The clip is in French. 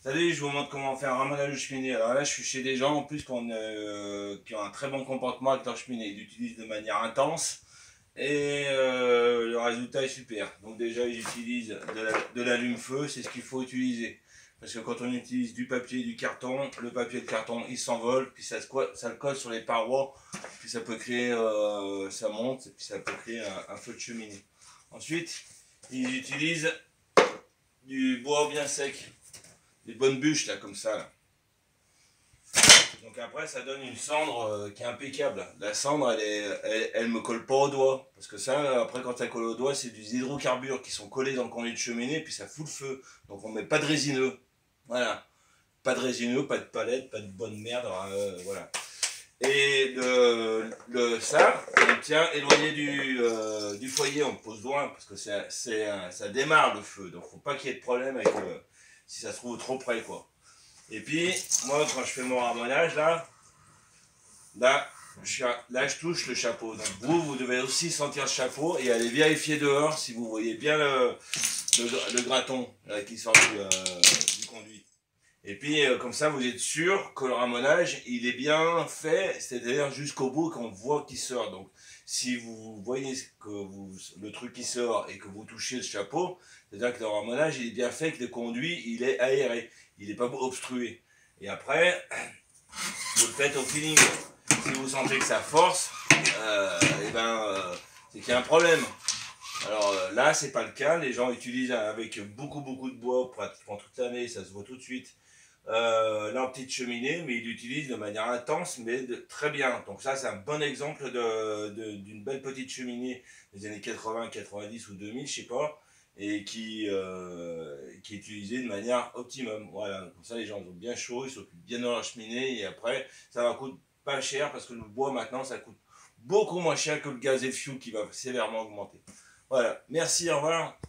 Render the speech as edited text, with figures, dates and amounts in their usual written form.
Salut, je vous montre comment faire un ramonage de cheminée. Alors là, je suis chez des gens en plus qui ont un très bon comportement avec leur cheminée. Ils l'utilisent de manière intense et le résultat est super. Donc déjà, ils utilisent de l'allume-feu, c'est ce qu'il faut utiliser. Parce que quand on utilise du papier et du carton, le papier et le carton, il s'envole, puis ça le colle sur les parois, puis ça peut créer, ça monte, et puis ça peut créer un feu de cheminée. Ensuite, ils utilisent du bois bien sec. Des bonnes bûches là comme ça là. Donc après ça donne une cendre qui est impeccable. La cendre elle me colle pas au doigt. Parce que ça après quand ça colle au doigt c'est des hydrocarbures qui sont collés dans le conduit de cheminée puis ça fout le feu. Donc on met pas de résineux. Voilà. Pas de résineux, pas de palette, pas de bonne merde. Voilà. Et ça, on tient éloigné du foyer, on pose loin parce que ça démarre le feu. Donc faut pas qu'il y ait de problème avec si ça se trouve trop près quoi. Et puis, moi, quand je fais mon ramonage, là, je touche le chapeau. Donc, vous devez aussi sentir le chapeau et aller vérifier dehors si vous voyez bien le graton qui sort du conduit. Et puis, comme ça, vous êtes sûr que le ramonage, il est bien fait, c'est-à-dire jusqu'au bout qu'on voit qu'il sort. Donc, si vous voyez le truc qui sort et que vous touchez le chapeau, c'est-à-dire que le ramonage, il est bien fait, que le conduit, il est aéré, il n'est pas obstrué. Et après, vous le faites au feeling. Si vous sentez que ça force, c'est qu'il y a un problème. Alors là, c'est pas le cas. Les gens utilisent avec beaucoup de bois pratiquement toute l'année, ça se voit tout de suite. Leur petite cheminée, mais ils l'utilisent de manière intense, mais très bien. Donc ça, c'est un bon exemple d'une belle petite cheminée des années 80, 90 ou 2000, je sais pas, et qui est utilisée de manière optimum. Voilà, comme ça, les gens ont bien chaud, ils s'occupent bien de leur cheminée, et après, ça va coûter pas cher, parce que le bois, maintenant, ça coûte beaucoup moins cher que le gaz et le fioul qui va sévèrement augmenter. Voilà, merci, au revoir.